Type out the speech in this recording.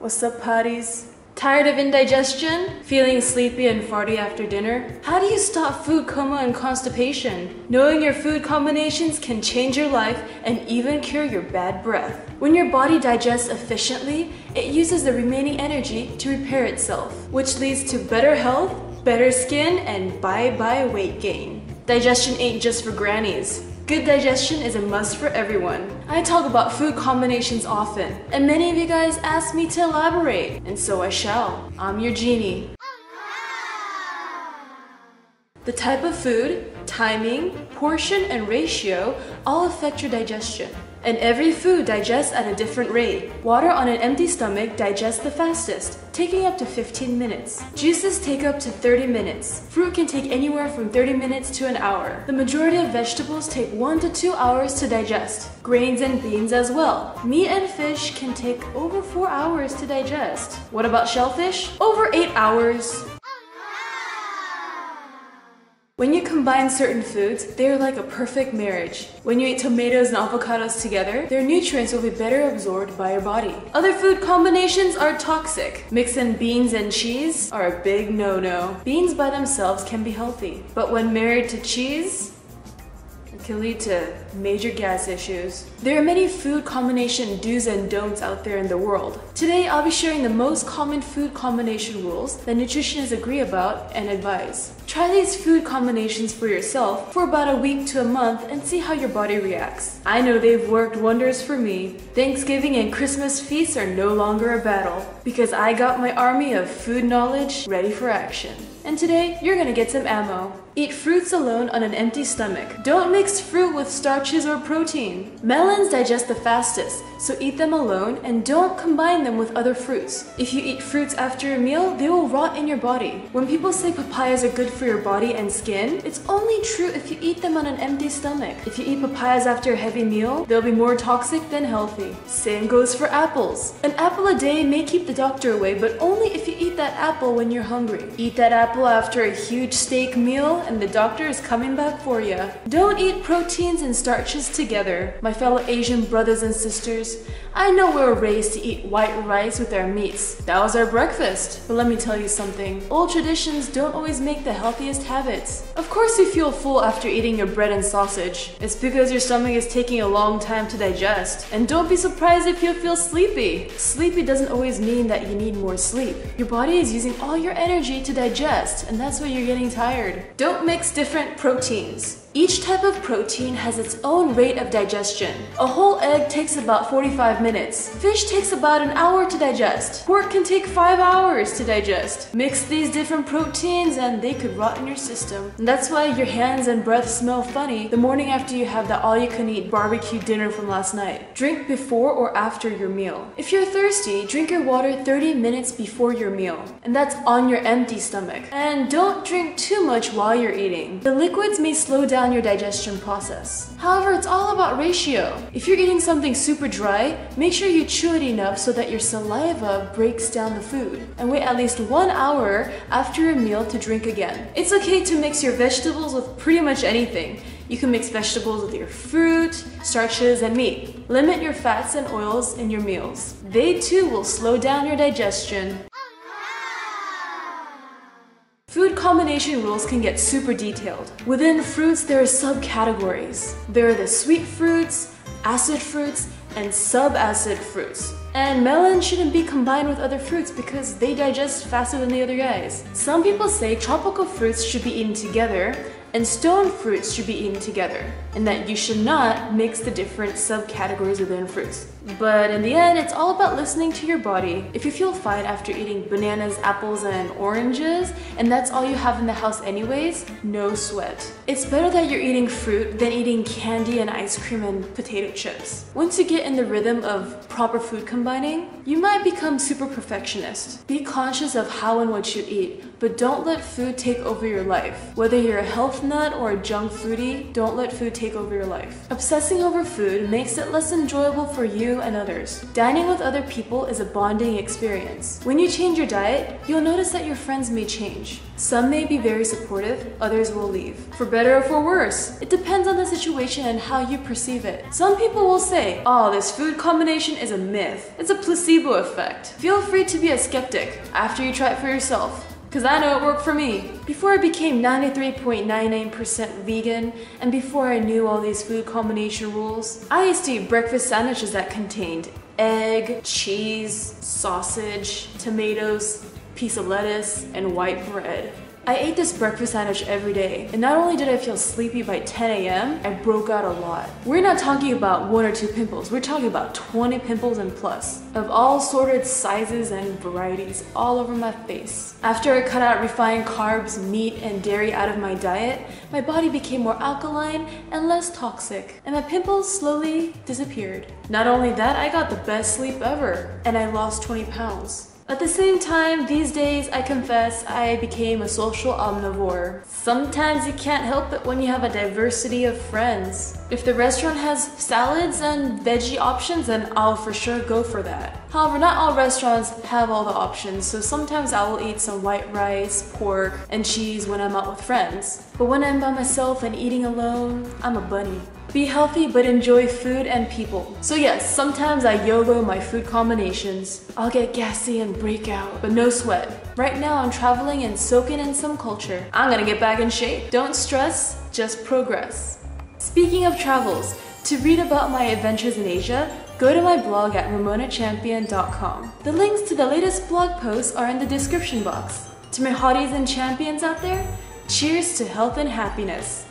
What's up, potties? Tired of indigestion? Feeling sleepy and farty after dinner? How do you stop food coma and constipation? Knowing your food combinations can change your life and even cure your bad breath. When your body digests efficiently, it uses the remaining energy to repair itself, which leads to better health, better skin, and bye-bye weight gain. Digestion ain't just for grannies. Good digestion is a must for everyone. I talk about food combinations often, and many of you guys ask me to elaborate, and so I shall. I'm your genie. The type of food, timing, portion, and ratio all affect your digestion. And every food digests at a different rate. Water on an empty stomach digests the fastest, taking up to 15 minutes. Juices take up to 30 minutes. Fruit can take anywhere from 30 minutes to an hour. The majority of vegetables take 1 to 2 hours to digest. Grains and beans as well. Meat and fish can take over 4 hours to digest. What about shellfish? Over 8 hours. When you combine certain foods, they are like a perfect marriage. When you eat tomatoes and avocados together, their nutrients will be better absorbed by your body. Other food combinations are toxic. Mix in beans and cheese are a big no-no. Beans by themselves can be healthy, but when married to cheese, it can lead to major gas issues. There are many food combination do's and don'ts out there in the world. Today, I'll be sharing the most common food combination rules that nutritionists agree about and advise. Try these food combinations for yourself for about a week to a month and see how your body reacts. I know they've worked wonders for me. Thanksgiving and Christmas feasts are no longer a battle because I got my army of food knowledge ready for action. And today, you're gonna get some ammo. Eat fruits alone on an empty stomach. Don't mix fruit with starches or protein. Melons digest the fastest, so eat them alone and don't combine them with other fruits. If you eat fruits after a meal, they will rot in your body. When people say papayas are good for your body and skin, it's only true if you eat them on an empty stomach. If you eat papayas after a heavy meal, they'll be more toxic than healthy. Same goes for apples. An apple a day may keep the doctor away, but only if you eat that apple when you're hungry. Eat that apple after a huge steak meal and the doctor is coming back for you. Don't eat proteins and starches together. My fellow Asian brothers and sisters, I know we were raised to eat white rice with our meats. That was our breakfast. But let me tell you something. Old traditions don't always make the healthiest habits. Of course you feel full after eating your bread and sausage. It's because your stomach is taking a long time to digest. And don't be surprised if you feel sleepy. Sleepy doesn't always mean that you need more sleep. Your body is using all your energy to digest, and that's why you're getting tired. Don't mix different proteins. Each type of protein has its own rate of digestion. A whole egg takes about 45 minutes. Fish takes about an hour to digest. Pork can take 5 hours to digest. Mix these different proteins and they could rot in your system. And that's why your hands and breath smell funny the morning after you have that all-you-can-eat barbecue dinner from last night. Drink before or after your meal. If you're thirsty, drink your water 30 minutes before your meal. And that's on your empty stomach. And don't drink too much while you're eating. The liquids may slow down your digestion process. However, it's all about ratio. If you're eating something super dry, make sure you chew it enough so that your saliva breaks down the food. And wait at least 1 hour after your meal to drink again. It's okay to mix your vegetables with pretty much anything. You can mix vegetables with your fruit, starches, and meat. Limit your fats and oils in your meals. They too will slow down your digestion. Food combination rules can get super detailed. Within fruits, there are subcategories. There are the sweet fruits, acid fruits, and sub-acid fruits. And melons shouldn't be combined with other fruits because they digest faster than the other guys. Some people say tropical fruits should be eaten together and stone fruits should be eaten together, and that you should not mix the different subcategories within fruits. But in the end, it's all about listening to your body. If you feel fine after eating bananas, apples, and oranges, and that's all you have in the house anyways, no sweat. It's better that you're eating fruit than eating candy and ice cream and potato chips. Once you get in the rhythm of proper food combining, you might become super perfectionist. Be conscious of how and what you eat, but don't let food take over your life. Whether you're a health nut or a junk foodie, don't let food take over your life. Obsessing over food makes it less enjoyable for you you and others. Dining with other people is a bonding experience. When you change your diet, you'll notice that your friends may change. Some may be very supportive, others will leave. For better or for worse, it depends on the situation and how you perceive it. Some people will say, oh, this food combination is a myth. It's a placebo effect. Feel free to be a skeptic after you try it for yourself, because I know it worked for me. Before I became 93.99% vegan, and before I knew all these food combination rules, I used to eat breakfast sandwiches that contained egg, cheese, sausage, tomatoes, piece of lettuce, and white bread. I ate this breakfast sandwich every day, and not only did I feel sleepy by 10 a.m., I broke out a lot. We're not talking about 1 or 2 pimples, we're talking about 20 pimples and plus, of all sorted sizes and varieties all over my face. After I cut out refined carbs, meat, and dairy out of my diet, my body became more alkaline and less toxic, and my pimples slowly disappeared. Not only that, I got the best sleep ever, and I lost 20 pounds. At the same time, these days, I confess, I became a social omnivore. Sometimes you can't help it when you have a diversity of friends. If the restaurant has salads and veggie options, then I'll for sure go for that. However, not all restaurants have all the options, so sometimes I will eat some white rice, pork, and cheese when I'm out with friends. But when I'm by myself and eating alone, I'm a bunny. Be healthy, but enjoy food and people. So yes, sometimes I YOLO my food combinations. I'll get gassy and break out, but no sweat. Right now I'm traveling and soaking in some culture. I'm gonna get back in shape. Don't stress, just progress. Speaking of travels, to read about my adventures in Asia, go to my blog at ramonachampion.com. The links to the latest blog posts are in the description box. To my hotties and champions out there, cheers to health and happiness.